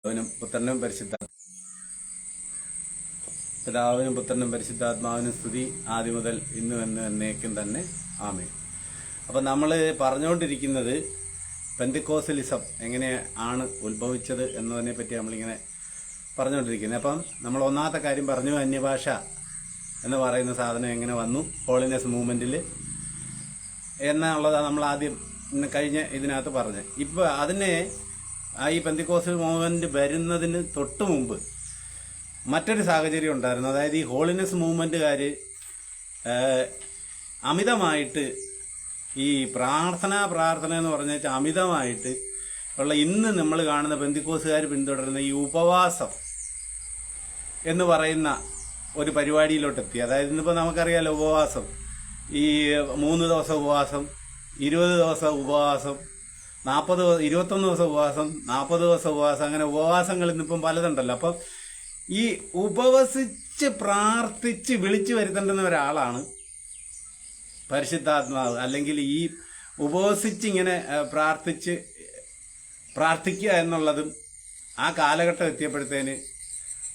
പിതാവിനും പുത്രനും പരിശുദ്ധാത്മാവിനും സ്തുതി ആദ്യം മുതൽ ഇന്നും എന്ന് എന്നേക്കും തന്നെ ആമേൻ. അപ്പം നമ്മൾ പറഞ്ഞുകൊണ്ടിരിക്കുന്നത് പെന്തിക്കോസ്റ്റലിസം എങ്ങനെ ആണ് ഉത്ഭവിച്ചത് എന്നതിനെ പറ്റി നമ്മളിങ്ങനെ പറഞ്ഞുകൊണ്ടിരിക്കുന്നത്. അപ്പം നമ്മൾ ഒന്നാമത്തെ കാര്യം പറഞ്ഞു, അന്യഭാഷ എന്ന് പറയുന്ന സാധനം എങ്ങനെ വന്നു ഹോളിനെസ് മൂവ്മെന്റിൽ എന്നുള്ളതാണ് നമ്മൾ ആദ്യം കഴിഞ്ഞ ഇതിനകത്ത് പറഞ്ഞത്. ഇപ്പം അതിനെ ഈ പെന്തിക്കോസ്റ്റൽ മൂവ്മെന്റ് വരുന്നതിന് തൊട്ട് മുമ്പ് മറ്റൊരു സാഹചര്യം ഉണ്ടായിരുന്നു. അതായത് ഈ ഹോളിനെസ് മൂവ്മെന്റുകാർ അമിതമായിട്ട് ഈ പ്രാർത്ഥന എന്ന് പറഞ്ഞു വെച്ചാൽ അമിതമായിട്ട് ഉള്ള ഇന്ന് നമ്മൾ കാണുന്ന പെന്തിക്കോസുകാർ പിന്തുടരുന്ന ഈ ഉപവാസം എന്ന് പറയുന്ന ഒരു പരിപാടിയിലോട്ടെത്തി. അതായത് ഇന്നിപ്പോൾ നമുക്കറിയാലോ, ഉപവാസം ഈ 3 ദിവസം ഉപവാസം, 20 ദിവസം ഉപവാസം, 21 ദിവസം ഉപവാസം, 40 ദിവസം ഉപവാസം, അങ്ങനെ ഉപവാസങ്ങൾ ഇന്നിപ്പം പലതുണ്ടല്ലോ. അപ്പം ഈ ഉപവസിച്ച് പ്രാർത്ഥിച്ച് വിളിച്ചു വരുത്തേണ്ടുന്ന ഒരാളാണ് പരിശുദ്ധാത്മാവ്. അല്ലെങ്കിൽ ഈ ഉപവസിച്ച് ഇങ്ങനെ പ്രാർത്ഥിക്കുക എന്നുള്ളതും ആ കാലഘട്ടം എത്തിയപ്പോഴത്തേന്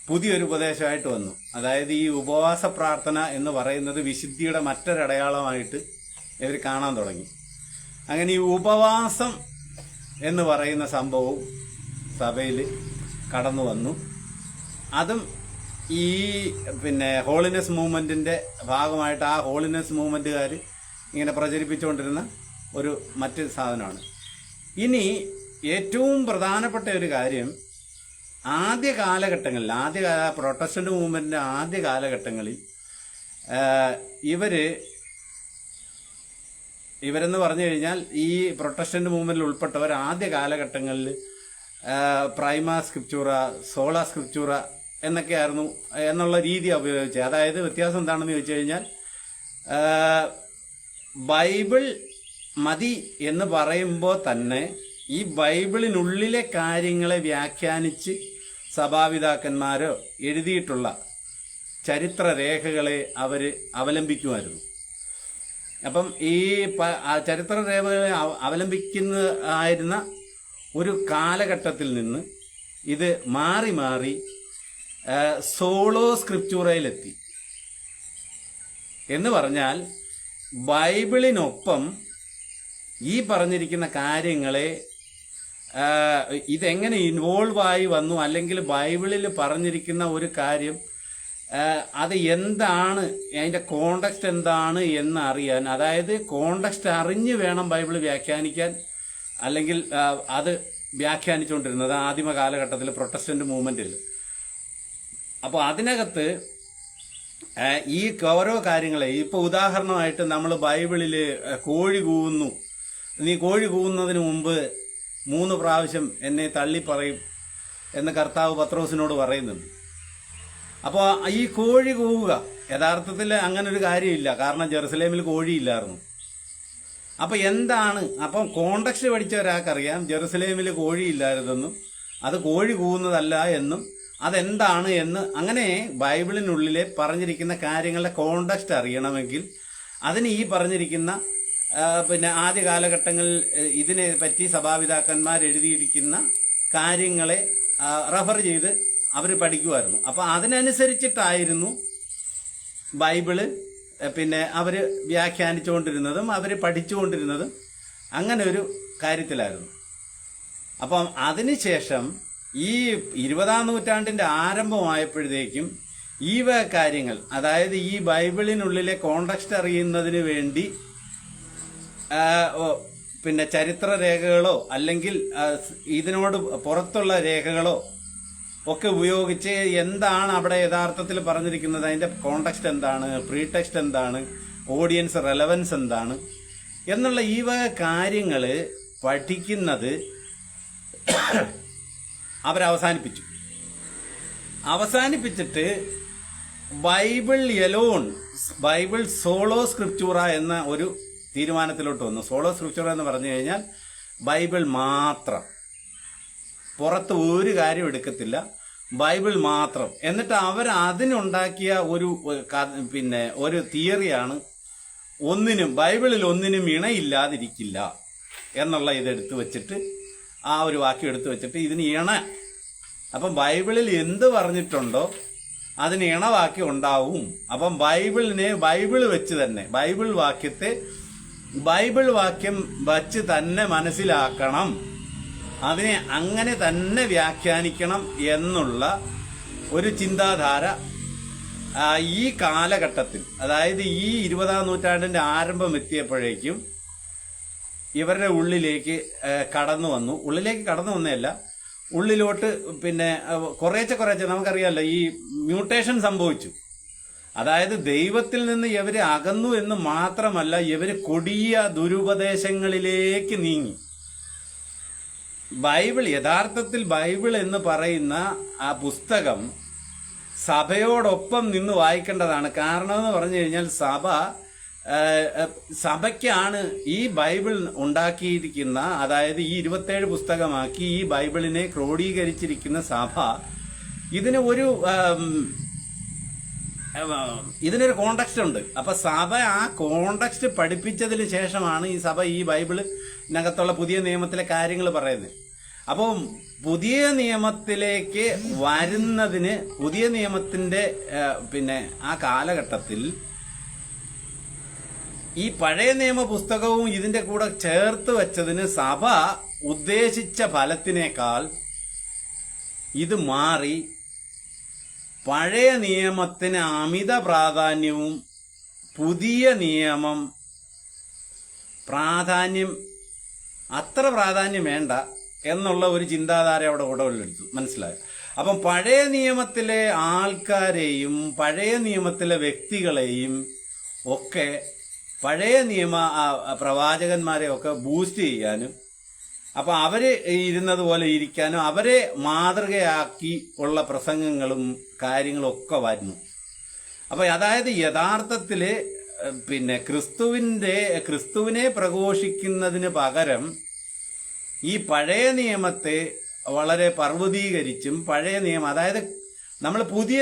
പുതിയൊരു ഉപദേശമായിട്ട് വന്നു. അതായത് ഈ ഉപവാസ പ്രാർത്ഥന എന്ന് പറയുന്നത് വിശുദ്ധിയുടെ മറ്റൊരടയാളമായിട്ട് ഇവർ കാണാൻ തുടങ്ങി. അങ്ങനെ ഈ ഉപവാസം എന്ന് പറയുന്ന സംഭവവും സഭയിൽ കടന്നു വന്നു. അതും ഈ ഹോളിനെസ് മൂവ്മെന്റിന്റെ ഭാഗമായിട്ട് ആ ഹോളിനെസ് മൂവ്മെന്റുകാർ ഇങ്ങനെ പ്രചരിപ്പിച്ചുകൊണ്ടിരുന്ന ഒരു മറ്റ് സാധനമാണ്. ഇനി ഏറ്റവും പ്രധാനപ്പെട്ട ഒരു കാര്യം, ആദ്യ കാലഘട്ടങ്ങളിൽ പ്രൊട്ടസ്റ്റന്റ് മൂവ്മെന്റിന്റെ ആദ്യ കാലഘട്ടങ്ങളിൽ ഇവരെന്ന് പറഞ്ഞു കഴിഞ്ഞാൽ ഈ പ്രൊട്ടസ്റ്റന്റ് മൂവ്മെന്റിൽ ഉൾപ്പെട്ടവർ ആദ്യ കാലഘട്ടങ്ങളിൽ പ്രൈമാ സ്ക്രിപ്ചൂറ, സോള സ്ക്രിപ്ചൂറ എന്നൊക്കെയായിരുന്നു എന്നുള്ള രീതി ഉപയോഗിച്ചത്. അതായത് വ്യത്യാസം എന്താണെന്ന് ചോദിച്ചു കഴിഞ്ഞാൽ, ബൈബിൾ മതി എന്ന് പറയുമ്പോൾ തന്നെ ഈ ബൈബിളിനുള്ളിലെ കാര്യങ്ങളെ വ്യാഖ്യാനിച്ച് സഭാപിതാക്കന്മാരോ എഴുതിയിട്ടുള്ള ചരിത്രരേഖകളെ അവർ അവലംബിക്കുമായിരുന്നു. അപ്പം ഈ ചരിത്രരേഖകളെ അവലംബിക്കുന്നതായിരുന്ന ഒരു കാലഘട്ടത്തിൽ നിന്ന് ഇത് മാറി മാറി സോളോ സ്ക്രിപ്ചൂറയിലെത്തി. എന്ന് പറഞ്ഞാൽ ബൈബിളിനൊപ്പം ഈ പറഞ്ഞിരിക്കുന്ന കാര്യങ്ങളെ ഇതെങ്ങനെ ഇൻവോൾവ് ആയി വന്നു, അല്ലെങ്കിൽ ബൈബിളിൽ പറഞ്ഞിരിക്കുന്ന ഒരു കാര്യം അത് എന്താണ്, അതിന്റെ കോണ്ടക്സ്റ്റ് എന്താണ് എന്ന് അറിയാൻ, അതായത് കോണ്ടക്സ്റ്റ് അറിഞ്ഞ് വേണം ബൈബിൾ വ്യാഖ്യാനിക്കാൻ, അല്ലെങ്കിൽ അത് വ്യാഖ്യാനിച്ചുകൊണ്ടിരുന്നത് ആദിമ കാലഘട്ടത്തിൽ പ്രൊട്ടസ്റ്റന്റ് മൂവ്മെന്റിൽ. അപ്പോൾ അതിനകത്ത് ഈ ഓരോ കാര്യങ്ങളെ, ഇപ്പൊ ഉദാഹരണമായിട്ട് നമ്മൾ ബൈബിളിൽ കോഴി കൂവുന്നു, നീ കോഴി കൂവുന്നതിന് മുമ്പ് 3 പ്രാവശ്യം എന്നെ തള്ളിപ്പറയും എന്ന് കർത്താവ് പത്രോസിനോട് പറയുന്നുണ്ട്. അപ്പോൾ ഈ കോഴി കൂവുക യഥാർത്ഥത്തിൽ അങ്ങനെ ഒരു കാര്യമില്ല, കാരണം ജെറുസലേമിൽ കോഴിയില്ലായിരുന്നു. അപ്പൊ എന്താണ്, അപ്പം കോണ്ടക്സ്റ്റ് പഠിച്ച ഒരാൾക്കറിയാം ജെറുസലേമിൽ കോഴിയില്ലായിരുന്നെന്നും അത് കോഴി കൂവുന്നതല്ല എന്നും അതെന്താണ് എന്ന്. അങ്ങനെ ബൈബിളിനുള്ളിലെ പറഞ്ഞിരിക്കുന്ന കാര്യങ്ങളുടെ കോണ്ടക്സ്റ്റ് അറിയണമെങ്കിൽ അതിന് ഈ പറഞ്ഞിരിക്കുന്ന ആദ്യ കാലഘട്ടങ്ങളിൽ ഇതിനെ പറ്റി സഭാപിതാക്കന്മാർ എഴുതിയിരിക്കുന്ന കാര്യങ്ങളെ റെഫർ ചെയ്ത് അവർ പഠിക്കുമായിരുന്നു. അപ്പൊ അതിനനുസരിച്ചിട്ടായിരുന്നു ബൈബിള് അവർ വ്യാഖ്യാനിച്ചുകൊണ്ടിരുന്നതും അവർ പഠിച്ചുകൊണ്ടിരുന്നതും അങ്ങനെ ഒരു കാര്യത്തിലായിരുന്നു. അപ്പം അതിനുശേഷം ഈ 20-ാം നൂറ്റാണ്ടിന്റെ ആരംഭമായപ്പോഴത്തേക്കും ഈ കാര്യങ്ങൾ, അതായത് ഈ ബൈബിളിനുള്ളിലെ കോണ്ടക്സ്റ്റ് അറിയുന്നതിന് വേണ്ടി ചരിത്രരേഖകളോ അല്ലെങ്കിൽ ഇതിനോട് പുറത്തുള്ള രേഖകളോ ഒക്കെ ഉപയോഗിച്ച് എന്താണ് അവിടെ യഥാർത്ഥത്തിൽ പറഞ്ഞിരിക്കുന്നത്, അതിന്റെ കോണ്ടക്സ്റ്റ് എന്താണ്, പ്രീടെക്സ്റ്റ് എന്താണ്, ഓഡിയൻസ് റെലവൻസ് എന്താണ് എന്നുള്ള ഈ കാര്യങ്ങൾ പഠിക്കുന്നത് അവസാനിപ്പിച്ചിട്ട് ബൈബിൾ സോളോ സ്ക്രിപ്ചൂറ എന്ന ഒരു തീരുമാനത്തിലോട്ട് വന്നു. സോളോ സ്ക്രിപ്ചൂറ എന്ന് പറഞ്ഞു കഴിഞ്ഞാൽ ബൈബിൾ മാത്രം, പുറത്ത് ഒരു കാര്യം എടുക്കത്തില്ല, ബൈബിൾ മാത്രം. എന്നിട്ട് അവർ അതിനുണ്ടാക്കിയ ഒരു തിയറിയാണ് ബൈബിളിൽ ഒന്നിനും ഇണയില്ലാതിരിക്കില്ല എന്നുള്ള ഇതെടുത്ത് വെച്ചിട്ട്, ആ ഒരു വാക്യം എടുത്തു വെച്ചിട്ട് ഇതിന് ഇണ അപ്പം ബൈബിളിൽ എന്ത് പറഞ്ഞിട്ടുണ്ടോ അതിന് ഇണവാക്കി ഉണ്ടാവും. അപ്പം ബൈബിൾ വെച്ച് തന്നെ ബൈബിൾ വാക്യം വച്ച് തന്നെ മനസ്സിലാക്കണം, അതിനെ അങ്ങനെ തന്നെ വ്യാഖ്യാനിക്കണം എന്നുള്ള ഒരു ചിന്താധാര ഈ കാലഘട്ടത്തിൽ, അതായത് ഈ 20-ാം നൂറ്റാണ്ടിന്റെ ആരംഭം എത്തിയപ്പോഴേക്കും ഇവരുടെ ഉള്ളിലേക്ക് കടന്നു വന്നതല്ല, ഉള്ളിലോട്ട് പിന്നെ കുറേശ്ശെ നമുക്കറിയാമല്ലോ ഈ മ്യൂട്ടേഷൻ സംഭവിച്ചു. അതായത് ദൈവത്തിൽ നിന്ന് ഇവര് അകന്നു എന്ന് മാത്രമല്ല, ഇവര് കൊടിയ ദുരുപദേശങ്ങളിലേക്ക് നീങ്ങി. യഥാർത്ഥത്തിൽ ബൈബിൾ എന്ന് പറയുന്ന ആ പുസ്തകം സഭയോടൊപ്പം നിന്ന് വായിക്കേണ്ടതാണ്. കാരണം എന്ന് പറഞ്ഞു കഴിഞ്ഞാൽ സഭയ്ക്കാണ് ഈ ബൈബിൾ ഉണ്ടാക്കിയിരിക്കുന്ന, അതായത് ഈ 27 പുസ്തകമാക്കി ഈ ബൈബിളിനെ ക്രോഡീകരിച്ചിരിക്കുന്ന സഭ ഇതിനൊരു കോണ്ടക്സ്റ്റ് ഉണ്ട്. അപ്പൊ സഭ ആ കോണ്ടക്സ്റ്റ് പഠിപ്പിച്ചതിന് ശേഷമാണ് ഈ സഭ ഈ ബൈബിളിനകത്തുള്ള പുതിയ നിയമത്തിലെ കാര്യങ്ങൾ പറയുന്നത്. അപ്പോൾ പുതിയ നിയമത്തിലേക്ക് വരുന്നതിന്, പുതിയ നിയമത്തിന്റെ ആ കാലഘട്ടത്തിൽ ഈ പഴയ നിയമ പുസ്തകവും ഇതിന്റെ കൂടെ ചേർത്ത് വെച്ചതിന് സഭ ഉദ്ദേശിച്ച ഫലത്തിനേക്കാൾ ഇത് മാറി പഴയ നിയമത്തിന് അമിത പ്രാധാന്യവും പുതിയ നിയമം അത്ര പ്രാധാന്യം വേണ്ട എന്നുള്ള ഒരു ചിന്താധാര അവിടെ ഉടലെടുത്തു. മനസ്സിലായോ? അപ്പം പഴയ നിയമത്തിലെ ആൾക്കാരെയും പഴയ നിയമത്തിലെ വ്യക്തികളെയും ഒക്കെ, പഴയ നിയമ പ്രവാചകന്മാരെ ഒക്കെ ബൂസ്റ്റ് ചെയ്യാനും, അപ്പൊ അവര് ഇരുന്നത് പോലെ ഇരിക്കാനും, അവരെ മാതൃകയാക്കി ഉള്ള പ്രസംഗങ്ങളും കാര്യങ്ങളും ഒക്കെ വരുന്നു. അപ്പൊ അതായത് യഥാർത്ഥത്തില് ക്രിസ്തുവിനെ പ്രഘോഷിക്കുന്നതിന് പകരം ഈ പഴയ നിയമത്തെ വളരെ പർവ്വതീകരിച്ചും, അതായത് നമ്മൾ പുതിയ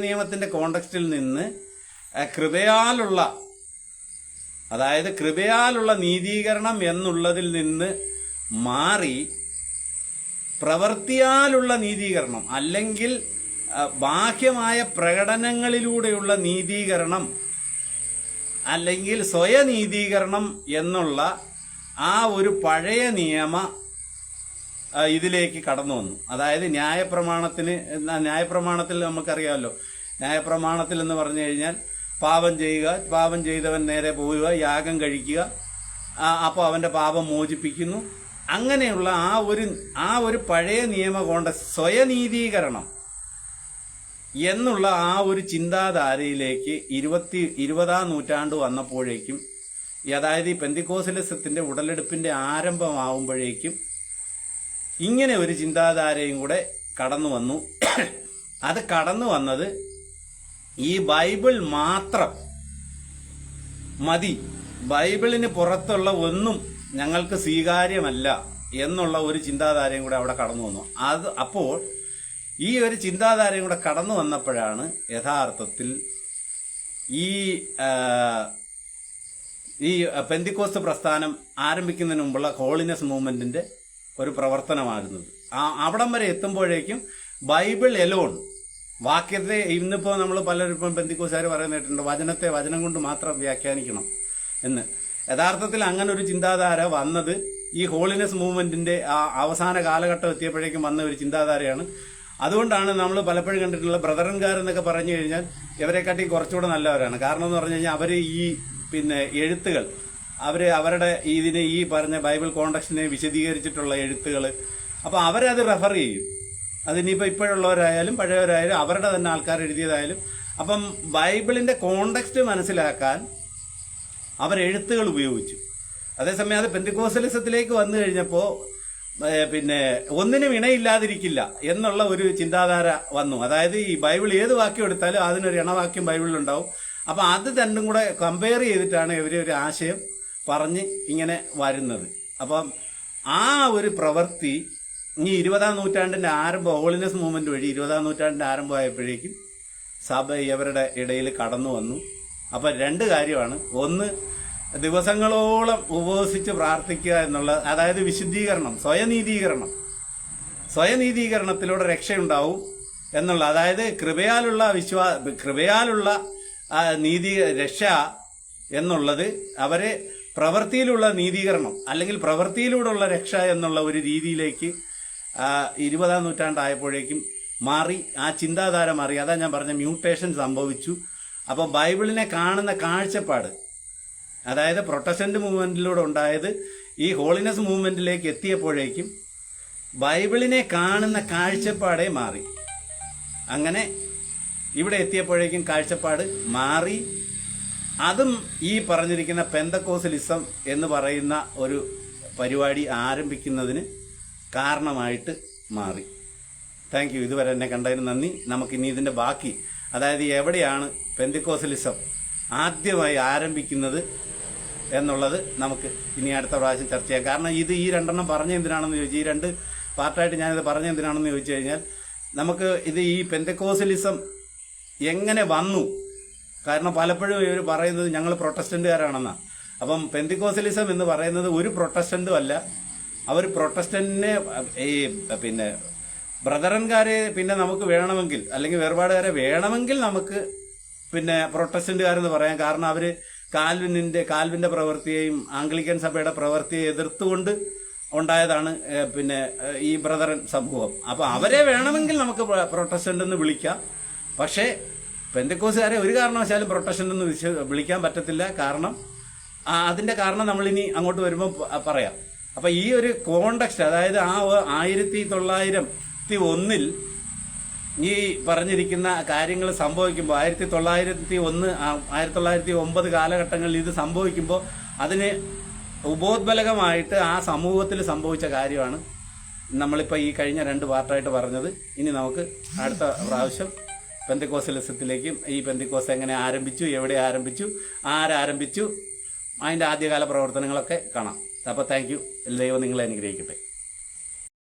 നിയമത്തിന്റെ കോണ്ടക്സ്റ്റിൽ നിന്ന് കൃപയാലുള്ള നീതീകരണം എന്നുള്ളതിൽ നിന്ന് മാറി പ്രവൃത്തിയാലുള്ള നീതീകരണം, അല്ലെങ്കിൽ ബാഹ്യമായ പ്രകടനങ്ങളിലൂടെയുള്ള നീതീകരണം, അല്ലെങ്കിൽ സ്വയനീതീകരണം എന്നുള്ള ആ ഒരു പഴയ നിയമ ഇതിലേക്ക് കടന്നു വന്നു. അതായത് ന്യായപ്രമാണത്തിൽ നമുക്കറിയാമല്ലോ, ന്യായപ്രമാണത്തിൽ എന്ന് പറഞ്ഞു കഴിഞ്ഞാൽ പാപം ചെയ്യുക, പാപം ചെയ്തവൻ നേരെ പോവുക, യാഗം കഴിക്കുക, അപ്പോൾ അവന്റെ പാപം മോചിപ്പിക്കുന്നു. അങ്ങനെയുള്ള ആ ഒരു പഴയ നിയമ സ്വയനീതീകരണം എന്നുള്ള ആ ഒരു ചിന്താധാരയിലേക്ക് 20-ാം നൂറ്റാണ്ട് വന്നപ്പോഴേക്കും, അതായത് ഈ പെന്തിക്കോസ്തലിസത്തിന്റെ ഉടലെടുപ്പിന്റെ ആരംഭമാവുമ്പോഴേക്കും ഇങ്ങനെ ഒരു ചിന്താധാരയും കൂടെ കടന്നു വന്നു. അത് കടന്നു വന്നത് ഈ ബൈബിൾ മാത്രം മതി, ബൈബിളിന് പുറത്തുള്ള ഒന്നും ഞങ്ങൾക്ക് സ്വീകാര്യമല്ല എന്നുള്ള ഒരു ചിന്താധാരയും കൂടെ അവിടെ കടന്നു വന്നു. അപ്പോൾ ഈ ഒരു ചിന്താധാരയും കൂടെ കടന്നു വന്നപ്പോഴാണ് യഥാർത്ഥത്തിൽ ഈ പെന്തിക്കോസ്ത് പ്രസ്ഥാനം ആരംഭിക്കുന്നതിന് മുമ്പുള്ള ഹോളിനെസ് മൂവ്മെന്റിന്റെ ഒരു പ്രവർത്തനമായിരുന്നത്. അവിടം വരെ എത്തുമ്പോഴേക്കും ബൈബിൾ എലോൺ, വാക്യത്തെ ഇന്നിപ്പോ നമ്മൾ പലരും പെന്തിക്കോസ്തുകാർ പറയുന്നിട്ടുണ്ട്, വചനം കൊണ്ട് മാത്രം വ്യാഖ്യാനിക്കണം എന്ന്. യഥാർത്ഥത്തിൽ അങ്ങനെ ഒരു ചിന്താധാര വന്നത് ഈ ഹോളിനെസ് മൂവ്മെന്റിന്റെ അവസാന കാലഘട്ടം എത്തിയപ്പോഴേക്കും വന്ന ഒരു ചിന്താധാരയാണ്. അതുകൊണ്ടാണ് നമ്മൾ പലപ്പോഴും കണ്ടിട്ടുള്ള ബ്രദറൻകാരെന്നൊക്കെ പറഞ്ഞു കഴിഞ്ഞാൽ ഇവരെക്കാട്ടി കുറച്ചുകൂടെ നല്ലവരാണ്. കാരണം എന്ന് പറഞ്ഞു കഴിഞ്ഞാൽ അവര് ഈ എഴുത്തുകൾ, അവരുടെ ഈ പറഞ്ഞ ബൈബിൾ കോണ്ടക്സ്റ്റിനെ വിശദീകരിച്ചിട്ടുള്ള എഴുത്തുകൾ, അപ്പൊ അവരത് റെഫർ ചെയ്യും. അതിനിപ്പോ ഇപ്പോഴുള്ളവരായാലും പഴയവരായാലും അവരുടെ തന്നെ ആൾക്കാർ എഴുതിയതായാലും. അപ്പം ബൈബിളിന്റെ കോണ്ടക്സ്റ്റ് മനസ്സിലാക്കാൻ അവരെഴുത്തുകൾ ഉപയോഗിച്ചു. അതേസമയം അത് പെന്തിക്കോസ്തലിസത്തിലേക്ക് വന്നു കഴിഞ്ഞപ്പോ ഒന്നിനും ഇണയില്ലാതിരിക്കില്ല എന്നുള്ള ഒരു ചിന്താധാര വന്നു. അതായത് ഈ ബൈബിൾ ഏത് വാക്യം എടുത്താലും അതിനൊരു ഇണവാക്യം ബൈബിളിലുണ്ടാവും. അപ്പൊ അത് രണ്ടും കൂടെ കമ്പയർ ചെയ്തിട്ടാണ് ഇവര് ഒരു ആശയം പറഞ്ഞ് ഇങ്ങനെ വരുന്നത്. അപ്പം ആ ഒരു പ്രവൃത്തി ഈ 20-ാം നൂറ്റാണ്ടിന്റെ ആരംഭം, ഹോളിനെസ് മൂവ്മെന്റ് വഴി 20-ാം നൂറ്റാണ്ടിന്റെ ആരംഭമായപ്പോഴേക്കും സഭ ഇവരുടെ ഇടയിൽ കടന്നു വന്നു. അപ്പൊ രണ്ട് കാര്യമാണ്. ഒന്ന്, ദിവസങ്ങളോളം ഉപവസിച്ച് പ്രാർത്ഥിക്കുക എന്നുള്ള, അതായത് വിശുദ്ധീകരണം, സ്വയനീതീകരണത്തിലൂടെ രക്ഷയുണ്ടാവും എന്നുള്ള, അതായത് കൃപയാലുള്ള നീതി രക്ഷ എന്നുള്ളത് അവരെ പ്രവൃത്തിയിലുള്ള നീതീകരണം അല്ലെങ്കിൽ പ്രവൃത്തിയിലൂടെയുള്ള രക്ഷ എന്നുള്ള ഒരു രീതിയിലേക്ക് 20-ാം നൂറ്റാണ്ടായപ്പോഴേക്കും മാറി. ആ ചിന്താധാര മാറി. അതാ ഞാൻ പറഞ്ഞ മ്യൂട്ടേഷൻ സംഭവിച്ചു. അപ്പോൾ ബൈബിളിനെ കാണുന്ന കാഴ്ചപ്പാട്, അതായത് പ്രൊട്ടസ്റ്റന്റ് മൂവ്മെന്റിലൂടെ ഉണ്ടായത് ഈ ഹോളിനെസ് മൂവ്മെന്റിലേക്ക് എത്തിയപ്പോഴേക്കും ബൈബിളിനെ കാണുന്ന കാഴ്ചപ്പാടേ മാറി. അങ്ങനെ ഇവിടെ എത്തിയപ്പോഴേക്കും കാഴ്ചപ്പാട് മാറി. അതും ഈ പറഞ്ഞിരിക്കുന്ന പെന്തക്കോസ്റ്റലിസം എന്ന് പറയുന്ന ഒരു പരിപാടി ആരംഭിക്കുന്നതിന് കാരണമായിട്ട് മാറി. Thank you. ഇതുവരെ എന്നെ കണ്ടതിന് നന്ദി. നമുക്കിനി ഇതിൻ്റെ ബാക്കി, അതായത് എവിടെയാണ് പെന്തക്കോസ്റ്റലിസം ആദ്യമായി ആരംഭിക്കുന്നത് എന്നുള്ളത് നമുക്ക് ഇനി അടുത്ത പ്രാവശ്യം ചർച്ച ചെയ്യാം. കാരണം ഇത് ഈ രണ്ടെണ്ണം പറഞ്ഞ എന്തിനാണെന്ന് ചോദിച്ചാൽ, ഈ രണ്ട് പാർട്ടായിട്ട് ഞാനിത് പറഞ്ഞ എന്തിനാണെന്ന് ചോദിച്ചു കഴിഞ്ഞാൽ, നമുക്ക് ഇത് ഈ പെന്തക്കോസ്റ്റലിസം എങ്ങനെ വന്നു, കാരണം പലപ്പോഴും ഇവർ പറയുന്നത് ഞങ്ങൾ പ്രൊട്ടസ്റ്റന്റുകാരാണെന്നാണ്. അപ്പം പെന്തക്കോസ്റ്റലിസം എന്ന് പറയുന്നത് ഒരു പ്രൊട്ടസ്റ്റന്റും അല്ല. അവർ പ്രൊട്ടസ്റ്റന്റിനെ ഈ പിന്നെ ബ്രദറൻകാരെ പിന്നെ നമുക്ക് വേണമെങ്കിൽ, അല്ലെങ്കിൽ വേർപാടുകാരെ വേണമെങ്കിൽ നമുക്ക് പിന്നെ പ്രൊട്ടസ്റ്റന്റുകാരെന്ന് പറയാം. കാരണം അവർ കാൽവിന്റെ പ്രവൃത്തിയെയും ആംഗ്ലിക്കൻ സഭയുടെ പ്രവൃത്തിയെ എതിർത്തുകൊണ്ട് ഉണ്ടായതാണ് പിന്നെ ഈ ബ്രദറൻ സമൂഹം. അപ്പൊ അവരെ വേണമെങ്കിൽ നമുക്ക് പ്രൊട്ടസ്റ്റന്റ് എന്ന് വിളിക്കാം. പക്ഷേ പെന്തക്കോസ്തുകാരെ ഒരു കാരണവശാലും പ്രൊട്ടസ്റ്റന്റ് എന്ന് വിളിക്കാൻ പറ്റത്തില്ല. കാരണം അതിന്റെ കാരണം നമ്മളിനി അങ്ങോട്ട് വരുമ്പോൾ പറയാം. അപ്പൊ ഈ ഒരു കോണ്ടക്സ്റ്റ്, അതായത് ആ 1901 ഈ പറഞ്ഞിരിക്കുന്ന കാര്യങ്ങൾ സംഭവിക്കുമ്പോൾ, 1901, 1909 കാലഘട്ടങ്ങളിൽ ഇത് സംഭവിക്കുമ്പോൾ അതിന് ഉപോദ്ബലകമായിട്ട് ആ സമൂഹത്തിൽ സംഭവിച്ച കാര്യമാണ് നമ്മളിപ്പോൾ ഈ കഴിഞ്ഞ 2 പാർട്ടായിട്ട് പറഞ്ഞത്. ഇനി നമുക്ക് അടുത്ത പ്രാവശ്യം പെന്തക്കോസ്റ്റലിസത്തിലേക്കും ഈ പെന്തക്കോസ്ത് എങ്ങനെ ആരംഭിച്ചു, എവിടെ ആരംഭിച്ചു, ആരാരംഭിച്ചു, അതിൻ്റെ ആദ്യകാല പ്രവർത്തനങ്ങളൊക്കെ കാണാം. അപ്പോൾ താങ്ക് യു. ദൈവം നിങ്ങളെ അനുഗ്രഹിക്കട്ടെ.